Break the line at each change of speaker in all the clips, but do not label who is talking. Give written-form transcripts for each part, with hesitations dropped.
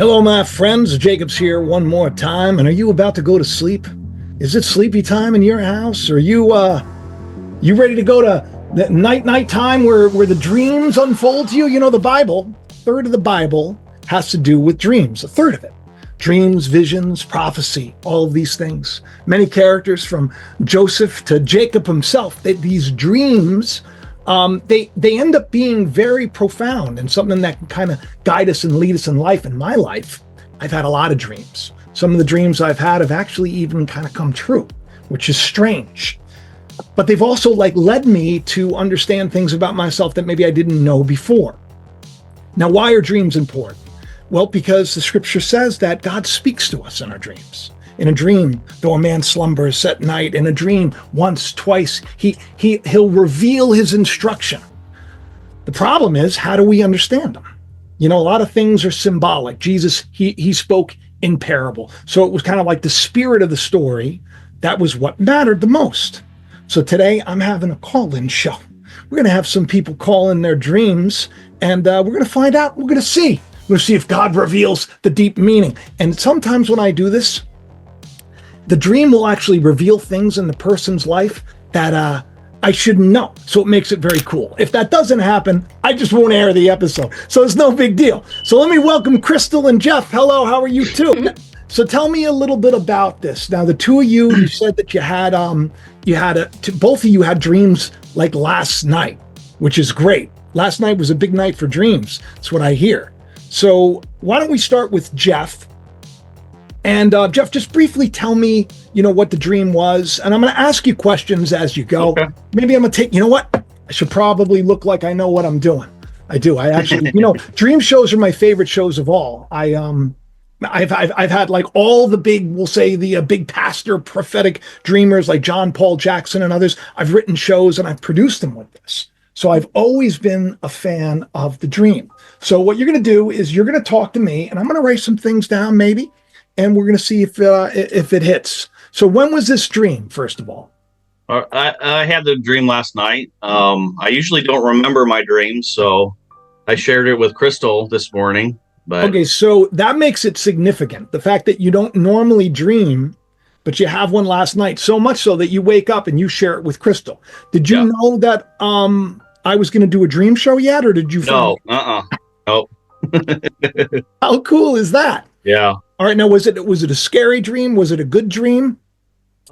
Hello, my friends. Jacob's here one more time. And are you about to go to sleep? Is it sleepy time in your house? Are you ready to go to the night time where the dreams unfold to you? You know, the Bible, a third of the Bible has to do with dreams, a third of it. Dreams, visions, prophecy, all of these things. Many characters from Joseph to Jacob himself, these dreams, they end up being very profound and something that can kind of guide us and lead us in life. In my life, I've had a lot of dreams. Some of the dreams I've had have actually even kind of come true, which is strange. But they've also led me to understand things about myself that maybe I didn't know before. Now, why are dreams important? Well, because the scripture says that God speaks to us in our dreams. In a dream, though a man slumbers at night, in a dream, once, twice, he'll reveal his instruction. The problem is, how do we understand them? You know, a lot of things are symbolic. Jesus, he spoke in parable. So it was kind of like the spirit of the story. That was what mattered the most. So today I'm having a call-in show. We're going to have some people call in their dreams, and we're going to find out. We're going to see. We're going to see if God reveals the deep meaning. And sometimes when I do this, the dream will actually reveal things in the person's life that I shouldn't know. So it makes it very cool. If that doesn't happen, I just won't air the episode. So it's no big deal. So let me welcome Crystal and Jeff. Hello, how are you too? So tell me a little bit about this. Now, the two of you said that both of you had dreams like last night, which is great. Last night was a big night for dreams. That's what I hear. So why don't we start with Jeff? And Jeff, just briefly tell me, what the dream was. And I'm going to ask you questions as you go. Okay. Maybe I'm going to take, you know what? I should probably look like I know what I'm doing. I do. I actually, dream shows are my favorite shows of all. I've had like all the big, we'll say the big pastor prophetic dreamers like John Paul Jackson and others. I've written shows and I've produced them with this. So I've always been a fan of the dream. So what you're going to do is you're going to talk to me and I'm going to write some things down maybe. And we're going to see if it hits. So when was this dream, first of all?
I had the dream last night. I usually don't remember my dreams, so I shared it with Crystal this morning. But
okay, so that makes it significant. The fact that you don't normally dream, but you have one last night, so much so that you wake up and you share it with Crystal. Did you know that I was going to do a dream show yet, or did you?
No, Nope.
How cool is that?
Yeah.
All right. Now, was it a scary dream? Was it a good dream?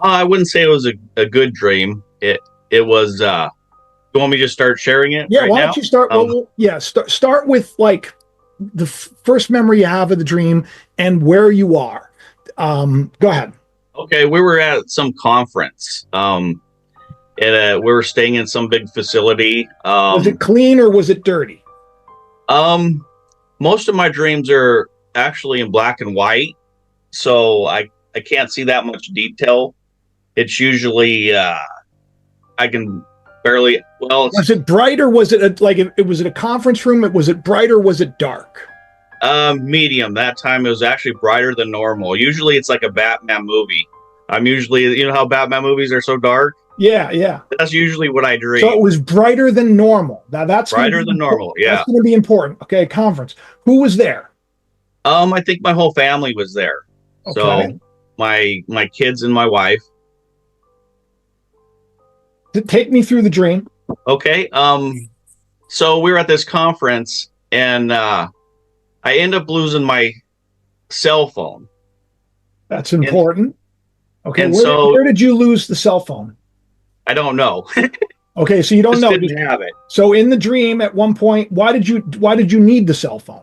I wouldn't say it was a good dream. It was. You want me to just start sharing it?
Yeah. Why don't you start? Start with like the first memory you have of the dream and where you are. Go ahead.
Okay, we were at some conference. We were staying in some big facility.
Was it clean or was it dirty?
Most of my dreams are actually in black and white, so I can't see that much detail. It's usually I can barely. Well,
was it bright or was it was it a conference room? Was it bright or was it dark?
Medium. That time it was actually brighter than normal. Usually it's like a Batman movie. I'm usually, how Batman movies are so dark.
Yeah.
That's usually what I dream.
So it was brighter than normal. Now that's
brighter than normal. Yeah,
that's going to be important. Okay, conference. Who was there?
I think my whole family was there. Okay. So my kids and my wife.
Take me through the dream.
Okay. So we were at this conference and I end up losing my cell phone.
That's important. Okay. Where did you lose the cell phone?
I don't know.
Okay, so you don't know.
Didn't have it.
So in the dream, at one point, why did you need the cell phone?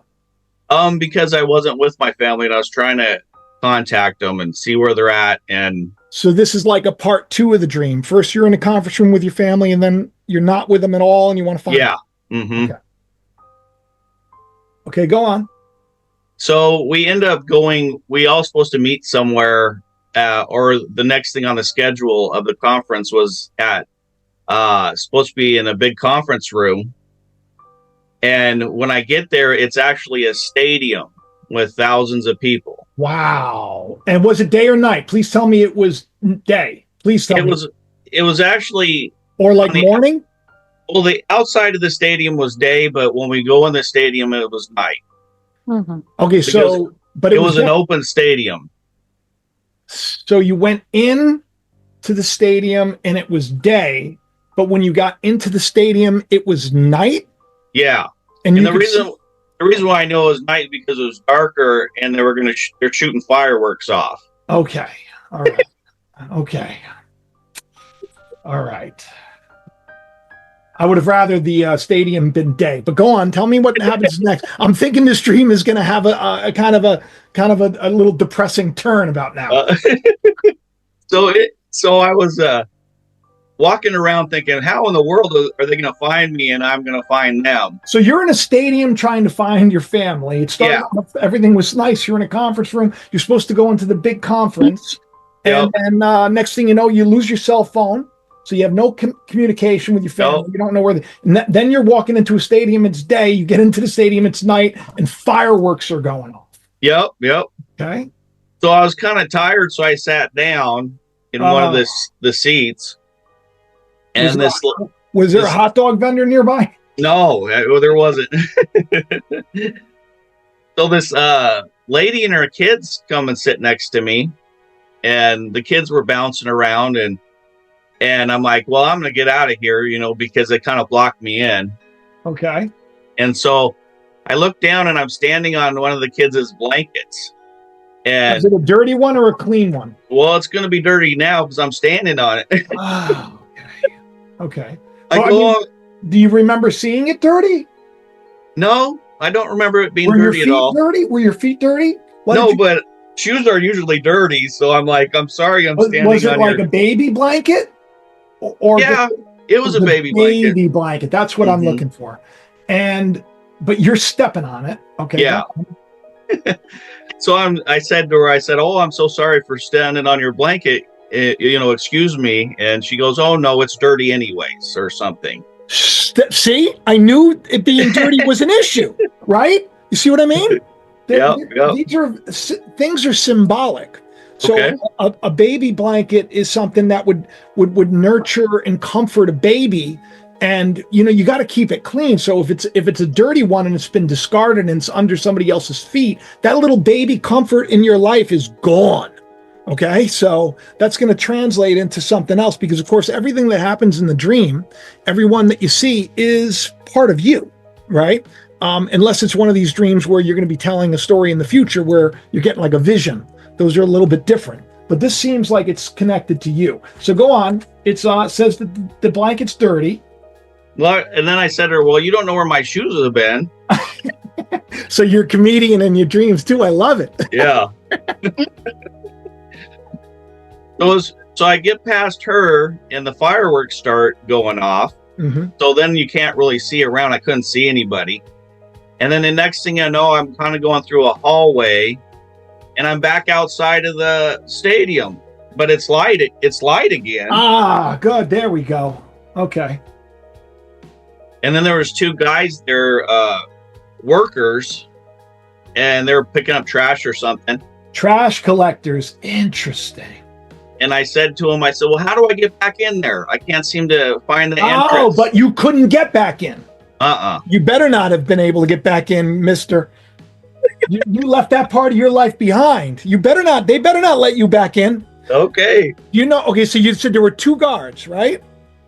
Because I wasn't with my family and I was trying to contact them and see where they're at. And
so this is like a part 2 of the dream. First, you're in a conference room with your family, and then you're not with them at all, and you want to find out.
Mm-hmm.
Okay, go on.
So we end up going. We all supposed to meet somewhere, or the next thing on the schedule of the conference was at supposed to be in a big conference room. And when I get there, it's actually a stadium with thousands of people.
Wow. And was it day or night? Please tell me it was day. Please tell me.
It was actually...
Or like morning?
Well, the outside of the stadium was day, but when we go in the stadium, it was night.
Mm-hmm. Okay, so But
it was an open stadium.
So you went in to the stadium and it was day, but when you got into the stadium, it was night.
Yeah,
and
the reason why I know it was night is because it was darker and they were they're shooting fireworks off.
Okay, all right, okay, all right. I would have rather the stadium been day, but go on. Tell me what happens next. I'm thinking this dream is going to have a kind of a little depressing turn about now.
So I was walking around thinking, how in the world are they going to find me and I'm going to find them?
So you're in a stadium trying to find your family. It started off, everything was nice. You're in a conference room. You're supposed to go into the big conference. And next thing you know, you lose your cell phone. So you have no communication with your family. You don't know where. Then you're walking into a stadium. It's day. You get into the stadium. It's night, and fireworks are going off.
Yep.
Okay.
So I was kind of tired, so I sat down in one of the seats. And
was there a hot dog vendor nearby?
No, there wasn't. So this lady and her kids come and sit next to me, and the kids were bouncing around and I'm like, well, I'm going to get out of here, because it kind of blocked me in.
Okay.
And so I look down and I'm standing on one of the kids' blankets. And
is it a dirty one or a clean one?
Well, it's going to be dirty now because I'm standing on it.
Oh, okay. Do you remember seeing it dirty?
No, I don't remember it being dirty at all.
Were your feet dirty?
But shoes are usually dirty. So I'm like, I'm sorry, I'm standing on.
Was it like a baby blanket? Or
it was a baby blanket.
Baby blanket. That's what I'm looking for. But you're stepping on it. Okay.
Yeah. So I said to her, oh, I'm so sorry for standing on your blanket. Excuse me. And she goes, oh no, it's dirty anyways, or something.
See, I knew it being dirty was an issue, right? You see what I mean? Things are symbolic. So a baby blanket is something that would nurture and comfort a baby, and you got to keep it clean. So if it's a dirty one and it's been discarded and it's under somebody else's feet, that little baby comfort in your life is gone. Okay, so that's going to translate into something else, because of course everything that happens in the dream, everyone that you see is part of you, right? Unless it's one of these dreams where you're going to be telling a story in the future where you're getting like a vision. Those are a little bit different, but this seems like it's connected to you. So go on. It says that the blanket's dirty.
Well, and then I said to her, well, you don't know where my shoes have been.
So you're a comedian in your dreams too. I love it.
Yeah. So I get past her and the fireworks start going off. Mm-hmm. So then you can't really see around. I couldn't see anybody. And then the next thing I know, I'm kind of going through a hallway. And I'm back outside of the stadium, but it's light. It's light again.
Ah, good. There we go. Okay.
And then there was two guys. They're workers, and they're picking up trash or something.
Trash collectors. Interesting.
And I said to him, well, how do I get back in there? I can't seem to find the entrance.
Oh, but you couldn't get back in. You better not have been able to get back in, mister. You left that part of your life behind. They better not let you back in.
Okay.
Okay, so you said there were two guards, right?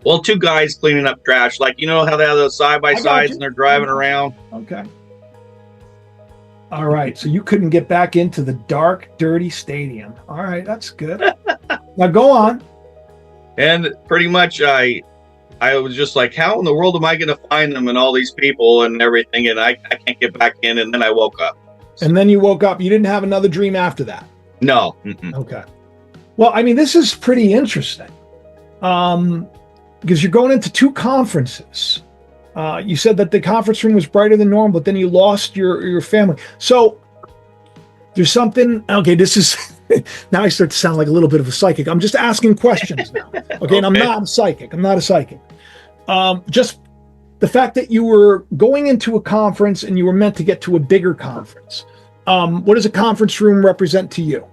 Well, two guys cleaning up trash. Like, how they have those side-by-sides and they're driving around?
Okay. All right, so you couldn't get back into the dark, dirty stadium. All right, that's good. Now go on.
And pretty much I was just like, how in the world am I going to find them and all these people and everything? And I can't get back in. And then I woke up.
And then you woke up. You didn't have another dream after that?
No.
Okay. Well, I mean, this is pretty interesting. Because you're going into two conferences. You said that the conference room was brighter than normal, but then you lost your family. So there's something. Okay, this is now I start to sound like a little bit of a psychic. I'm just asking questions now. Okay, and I'm not a psychic. Just the fact that you were going into a conference and you were meant to get to a bigger conference. What does a conference room represent to you?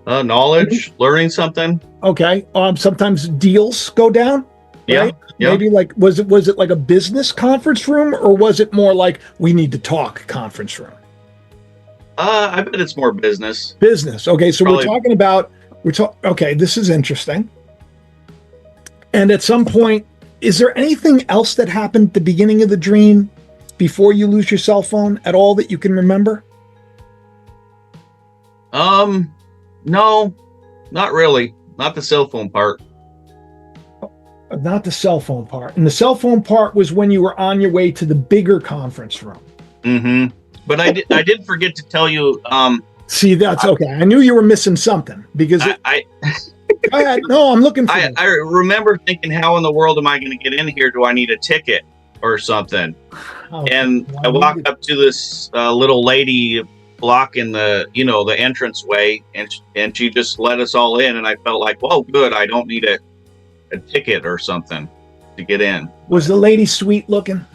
Knowledge, learning something.
Okay. Sometimes deals go down. Right?
Yeah.
Maybe like was it like a business conference room, or was it more like we need to talk conference room?
I bet it's more business.
Business. Okay, so
Probably.
we're talking about okay, this is interesting. And at some point, is there anything else that happened at the beginning of the dream before you lose your cell phone at all that you can remember?
No, not really. Not the cell phone part.
Not the cell phone part. And the cell phone part was when you were on your way to the bigger conference room.
Mm-hmm. But I did forget to tell you.
See, that's okay. I knew you were missing something because go ahead. No, I'm looking for it.
I remember thinking, how in the world am I going to get in here? Do I need a ticket or something? And I walked up to this little lady blocking the entranceway, and she just let us all in, and I felt like, well, good, I don't need a ticket or something to get in.
Was the lady sweet looking?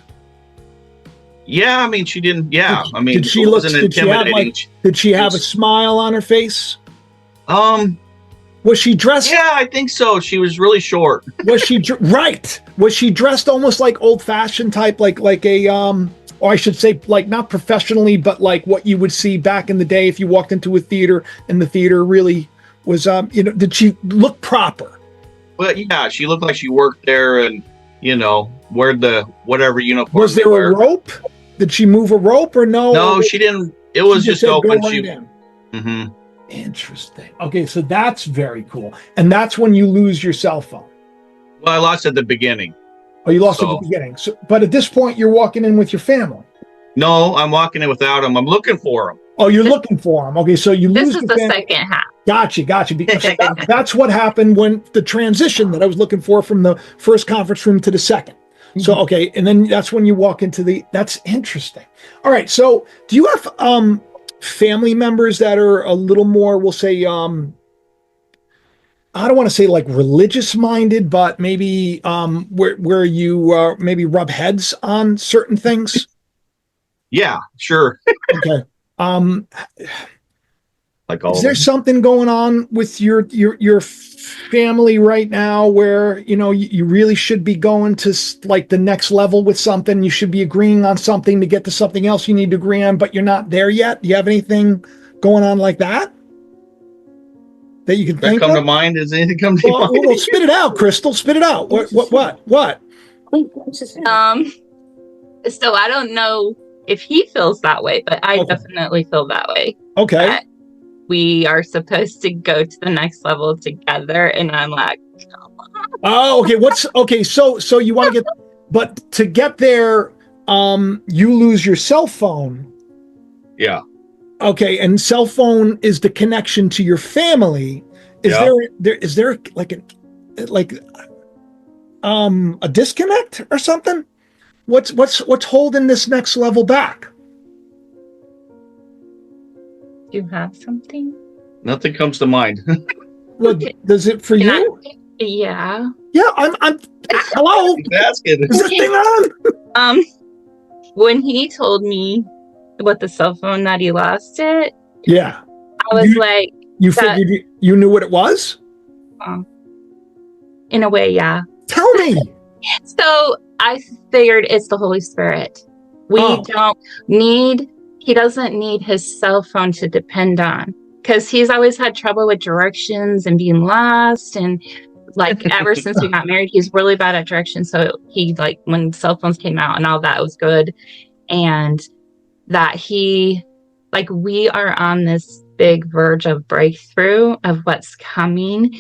Yeah, I mean, she didn't. Yeah, I mean,
did she look intimidating? Did she have a smile on her face? Was she dressed?
Yeah, I think so. She was really short.
Was she right? Was she dressed almost like old-fashioned type, like a or I should say, like not professionally, but like what you would see back in the day if you walked into a theater and the theater really was, did she look proper?
Well, yeah, she looked like she worked there and, wear the whatever uniform.
Was there a rope? Did she move a rope or no?
No, she didn't. It was just open.
Mm-hmm. Interesting. Okay, so that's very cool. And that's when you lose your cell phone.
Well, I lost at the beginning.
Oh, you lost at the beginning. So, but at this point, you're walking in with your family.
No, I'm walking in without them. I'm looking for them.
Oh, you're looking for them. Okay, so you lose.
This is the second half.
Gotcha. Because that's what happened when the transition that I was looking for from the first conference room to the second. Mm-hmm. So, okay, and then that's when you walk into that's interesting. All right, so do you have family members that are a little more, we'll say, I don't want to say like religious minded, but maybe where you maybe rub heads on certain things?
Yeah, sure.
Okay.
Like all
is there something going on with your family right now where you really should be going to like the next level with something? You should be agreeing on something to get to something else you need to agree on, but you're not there yet. Do you have anything going on like that you can think
come
of?
to mind? Does anything come to mind?
Well, spit it out, Crystal. Spit it out. What?
So I don't know if he feels that way, but I definitely feel that way.
Okay.
That we are supposed to go to the next level together, and I'm like,
oh, okay. So you want to get, but to get there, you lose your cell phone.
Yeah.
Okay, and cell phone is the connection to your family. Is there like a disconnect or something? What's holding this next level back?
do you have something?
Nothing comes to mind.
Well, does it for you?
Yeah.
Yeah, I'm hello.
Asking.
Is this thing on?
When he told me about the cell phone that he lost it,
yeah,
I was like,
you figured you knew what it was?
In a way, yeah.
Tell me.
So I figured it's the Holy Spirit. He doesn't need his cell phone to depend on, because he's always had trouble with directions and being lost. And like ever since we got married, he's really bad at directions. So he, like, when cell phones came out and all that, was good. And that we are on this big verge of breakthrough of what's coming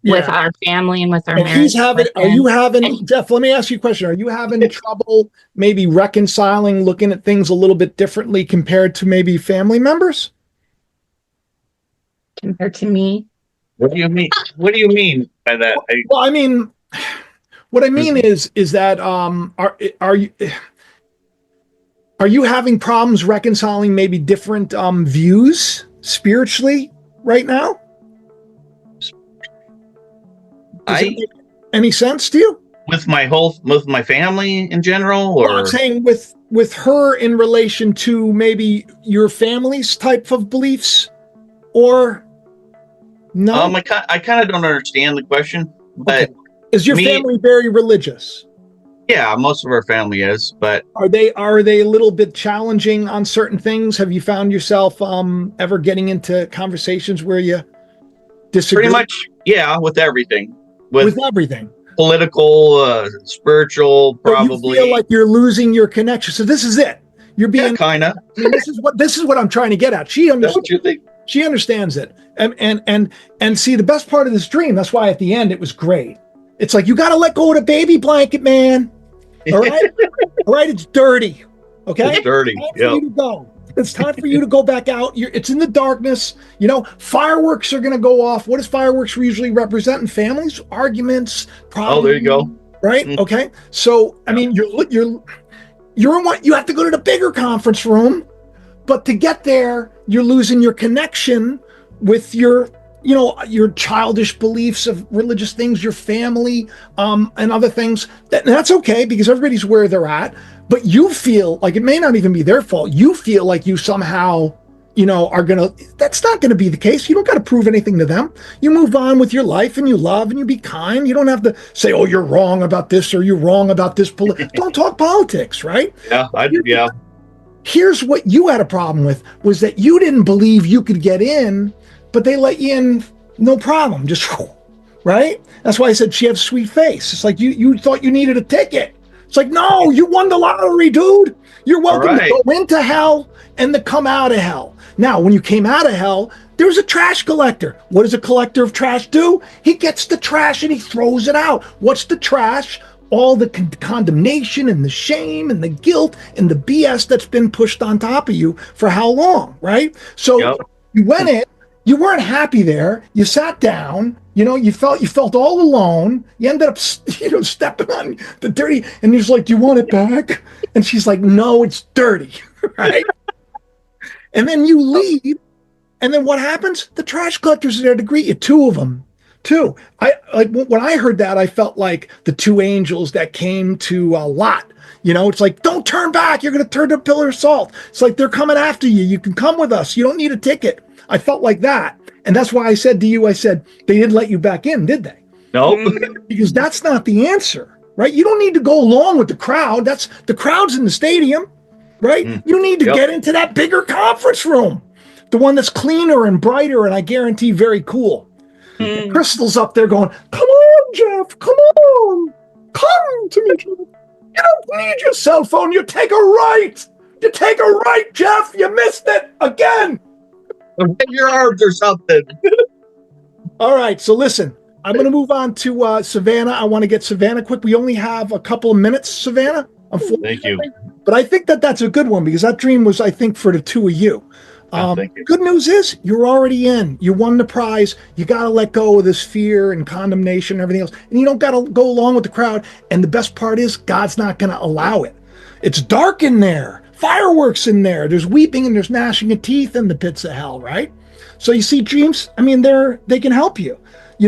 with our family and with our marriage.
Jeff, let me ask you a question. Are you having trouble maybe reconciling, looking at things a little bit differently compared to maybe family members?
Compared to me?
What do you mean? What do you mean by that?
Well, I mean, what I mean is that are you having problems reconciling maybe different views spiritually right now? Does it make any sense to you?
With my family in general, or
well, I'm saying with her in relation to maybe your family's type of beliefs, or no?
I kind of don't understand the question. But
is your family very religious?
Yeah, most of our family is, but
Are they a little bit challenging on certain things? Have you found yourself ever getting into conversations where you disagree
pretty much, yeah, with everything,
with
with
everything?
political, spiritual,
So you feel
probably.
like you're losing your connection. So this is it. You're
Yeah,
being.
kind of.
I mean, this is what I'm trying to get at. She
That's
understands.
what you think.
She understands it. And see, the best part of this dream, that's why at the end it was great. It's like, you got to let go of the baby blanket, man. All right? All right, it's dirty. Okay?
It's dirty.
It's time for
Yep.
you to go. It's time for you to go back out. It's in the darkness. You know, fireworks are going to go off. What does fireworks usually represent in families? Arguments,
Oh, there you
problems,
go.
right?
Mm.
Okay. So, I mean, you're in what you have to go to the bigger conference room, but to get there, you're losing your connection with your childish beliefs of religious things, your family, and other things. That's okay because everybody's where they're at. But you feel like it may not even be their fault. You feel like you somehow, are gonna. That's not going to be the case. You don't got to prove anything to them. You move on with your life and you love and you be kind. You don't have to say, "Oh, you're wrong about this" or "You're wrong about this." Don't talk politics, right?
Yeah, yeah.
Here's what you had a problem with was that you didn't believe you could get in, but they let you in, no problem, just right. That's why I said she has a sweet face. It's like you thought you needed a ticket. It's like, no, you won the lottery, dude. You're welcome to go into hell and to come out of hell. Now, when you came out of hell, there was a trash collector. What does a collector of trash do? He gets the trash and he throws it out. What's the trash? All the condemnation and the shame and the guilt and the BS that's been pushed on top of you for how long, right? So
Yep.
you went in, you weren't happy there. You sat down, you felt all alone. You ended up, stepping on the dirty, and he's like, "Do you want it back?" And she's like, "No, it's dirty," right? And then you leave, and then what happens? The trash collectors are there to greet you. Two of them. Two. When I heard that, I felt like the two angels that came to Lot. It's like, don't turn back. You're going to turn to a pillar of salt. It's like they're coming after you. You can come with us. You don't need a ticket. I felt like that. And that's why I said to you, they didn't let you back in, did they?
Nope.
Because that's not the answer, right? You don't need to go along with the crowd. The crowd's in the stadium, right? You need to get into that bigger conference room, the one that's cleaner and brighter, and I guarantee very cool. Crystal's up there going, "Come on, Jeff, come on. Come to me, Jeff. You don't need your cell phone. You take a right. You take a right, Jeff. You missed it again."
Your arms or something.
All right, so listen, I'm going to move on to Savannah. I want to get Savannah quick. We only have a couple of minutes, Savannah.
Thank you.
But I think that's a good one because that dream was, I think, for the two of you.
Thank you.
Good news is you're already in. You won the prize. You got to let go of this fear and condemnation and everything else. And you don't got to go along with the crowd. And the best part is God's not going to allow it. It's dark in there. Fireworks in there. There's weeping and there's gnashing of teeth in the pits of hell, right? So you see, dreams, I mean, they can help you.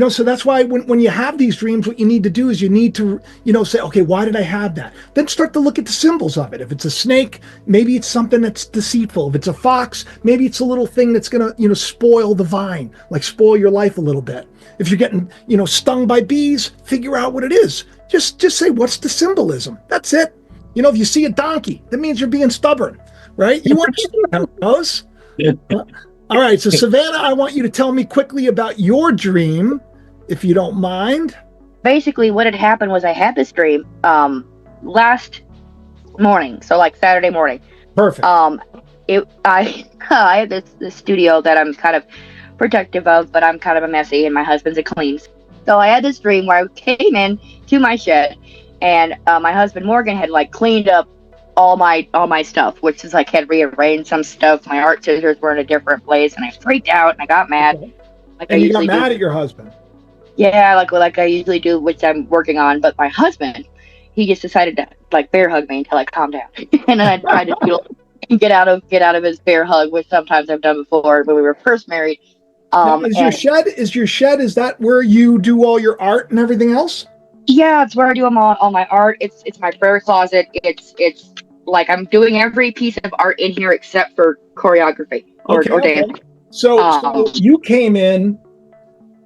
So that's why when you have these dreams, what you need to do is you need to, say, okay, why did I have that? Then start to look at the symbols of it. If it's a snake, maybe it's something that's deceitful. If it's a fox, maybe it's a little thing that's going to, spoil the vine, like spoil your life a little bit. If you're getting, stung by bees, figure out what it is. Just say, what's the symbolism? That's it. If you see a donkey, that means you're being stubborn, right? You understand how it goes? All right, so Savannah, I want you to tell me quickly about your dream, if you don't mind.
Basically, what had happened was I had this dream last morning, so like Saturday morning.
Perfect.
I have this studio that I'm kind of protective of, but I'm kind of a messy, and my husband's a clean. So I had this dream where I came in to my shed, and my husband Morgan had like cleaned up all my stuff, which is like had rearranged some stuff. My art scissors were in a different place, and I freaked out and I got mad.
Okay.
Like
And you got mad at your husband.
Yeah, like I usually do, which I'm working on. But my husband, he just decided to like bear hug me until I calmed down, and then I tried to get out of his bear hug, which sometimes I've done before when we were first married.
Now, is your shed? Is that where you do all your art and everything else?
Yeah, it's where I do all my art. It's my prayer closet. It's like I'm doing every piece of art in here except for choreography or dance.
So you came in,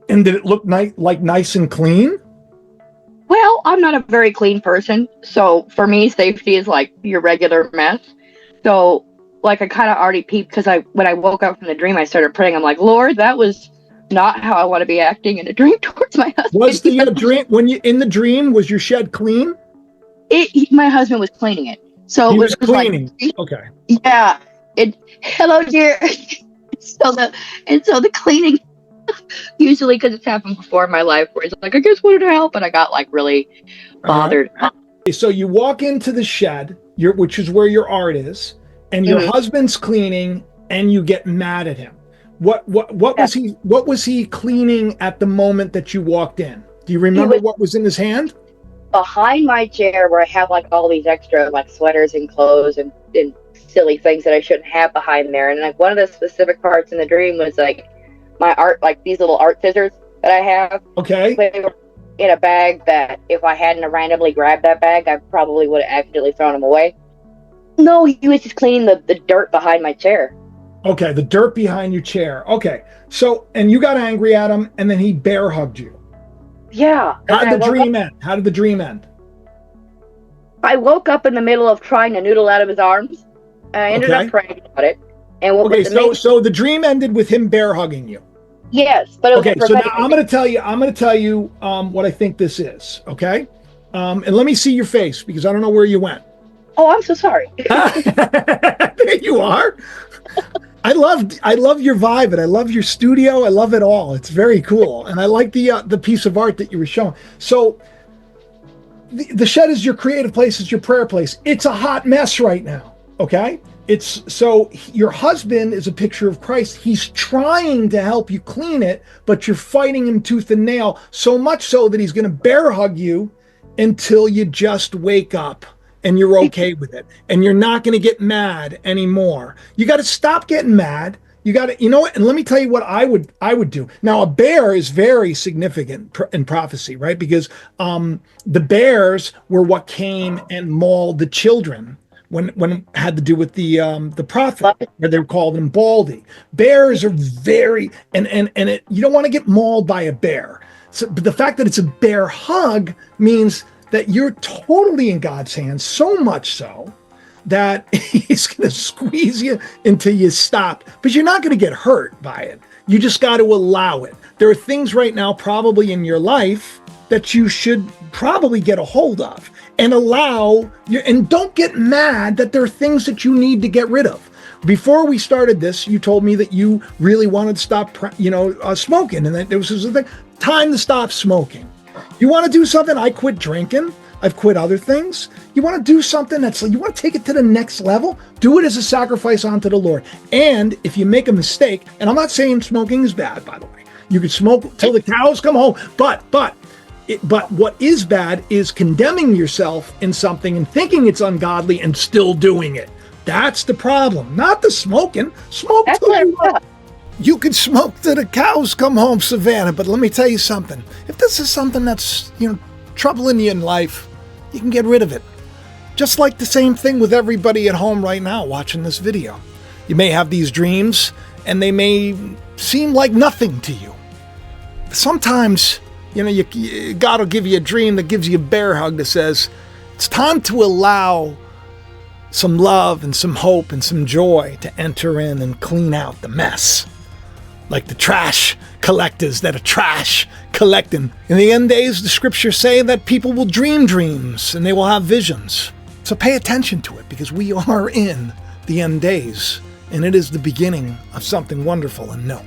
and did it look nice and clean?
Well, I'm not a very clean person, so for me, safety is like your regular mess. So, like, I kind of already peeped because when I woke up from the dream, I started praying. I'm like, Lord, that was not how I want to be acting in a dream towards my husband.
Was the dream when you in the dream? Was your shed clean?
My husband was cleaning it, so
He
it
was
was
cleaning.
like,
Okay.
yeah. Hello, dear. So the cleaning, usually because it's happened before in my life, where it's like I just wanted to help, and I got like really bothered.
So you walk into the shed, which is where your art is, and your husband's cleaning, and you get mad at him. What was he cleaning at the moment that you walked in? Do you remember what was in his hand?
Behind my chair, where I have like all these extra like sweaters and clothes and silly things that I shouldn't have behind there. And like one of the specific parts in the dream was like my art, like these little art scissors that I have.
Okay.
They were in a bag that if I hadn't randomly grabbed that bag, I probably would have accidentally thrown them away. No, he was just cleaning the dirt behind my chair.
Okay, the dirt behind your chair. Okay. So, and you got angry at him, and then he bear hugged you.
Yeah.
How did the dream end? How did the dream end?
I woke up in the middle of trying to noodle out of his arms. I ended up praying about it. And
so the dream ended with him bear hugging you.
Yes, but it was
so now I'm going to tell you what I think this is. Okay, and let me see your face because I don't know where you went.
Oh, I'm so sorry.
There you are. I love your vibe, and I love your studio. I love it all. It's very cool, and I like the piece of art that you were showing. So the shed is your creative place. It's your prayer place. It's a hot mess right now. Okay. So your husband is a picture of Christ. He's trying to help you clean it, but you're fighting him tooth and nail, so much so that he's going to bear hug you until you just wake up and you're okay with it. And you're not going to get mad anymore. You got to stop getting mad. You got to, you know what? And let me tell you what I would do. Now, a bear is very significant in prophecy, right? Because the bears were what came and mauled the children when it had to do with the prophet, where they called him Baldy. Bears are very, you don't want to get mauled by a bear. So, but the fact that it's a bear hug means that you're totally in God's hands, so much so that he's going to squeeze you until you stop. But you're not going to get hurt by it. You just got to allow it. There are things right now probably in your life that you should probably get a hold of and and don't get mad that there are things that you need to get rid of. Before we started this, you told me that you really wanted to stop, smoking, and that there was a thing. Time to stop smoking. You want to do something? I quit drinking. I've quit other things. You want to do something you want to take it to the next level? Do it as a sacrifice unto the Lord. And if you make a mistake, and I'm not saying smoking is bad, by the way. You can smoke till the cows come home. But what is bad is condemning yourself in something and thinking it's ungodly and still doing it. That's the problem, not the smoking. Smoke till you can smoke till the cows come home, Savannah. But let me tell you something. If this is something that's troubling you in life, you can get rid of it. Just like the same thing with everybody at home right now watching this video. You may have these dreams and they may seem like nothing to you. But sometimes, God will give you a dream that gives you a bear hug that says, it's time to allow some love and some hope and some joy to enter in and clean out the mess. Like the trash collectors that are trash collecting. In the end days, the scriptures say that people will dream dreams and they will have visions. So pay attention to it because we are in the end days and it is the beginning of something wonderful and new.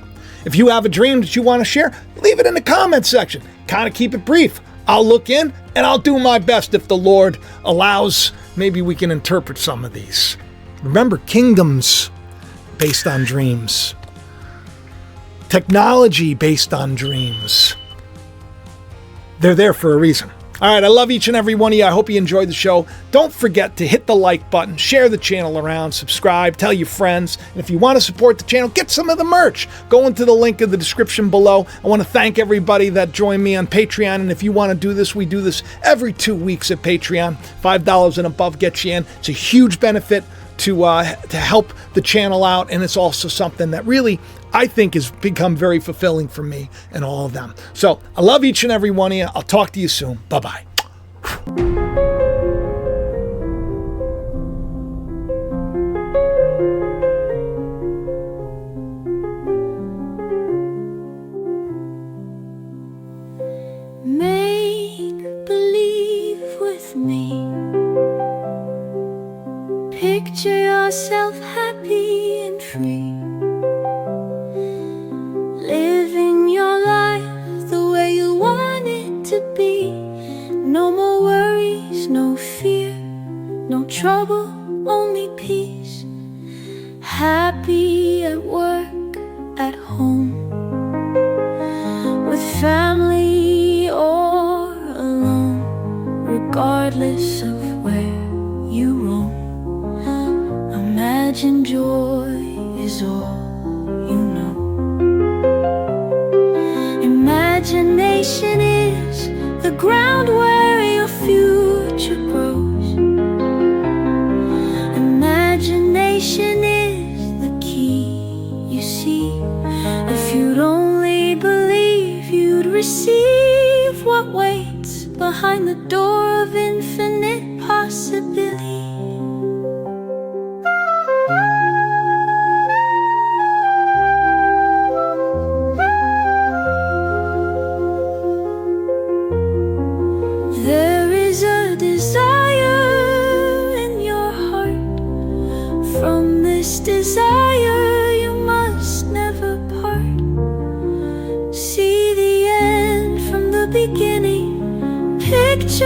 If you have a dream that you want to share, leave it in the comment section. Kind of keep it brief. I'll look in and I'll do my best if the Lord allows. Maybe we can interpret some of these. Remember, kingdoms based on dreams. Technology based on dreams. They're there for a reason. All right, I love each and every one of you. I hope you enjoyed the show. Don't forget to hit the like button, share the channel around, subscribe, tell your friends. And if you want to support the channel, get some of the merch. Go into the link in the description below. I want to thank everybody that joined me on Patreon. And if you want to do this, we do this every 2 weeks at Patreon. $5 and above gets you in. It's a huge benefit to help the channel out. And it's also something that really, I think, has become very fulfilling for me and all of them. So I love each and every one of you. I'll talk to you soon. Bye-bye.
Make believe with me. Picture yourself happy and free, living your life the way you want it to be. No more worries, no fear, no trouble, only peace. Happy at work, at home, with family or alone, regardless of where you roam. Imagine joy is all you know. Imagination is the ground where your future grows. Imagination is the key, you see. If you'd only believe, you'd receive what waits behind the door of infinite possibility. There is a desire in your heart. From this desire you must never part. See the end from the beginning. Picture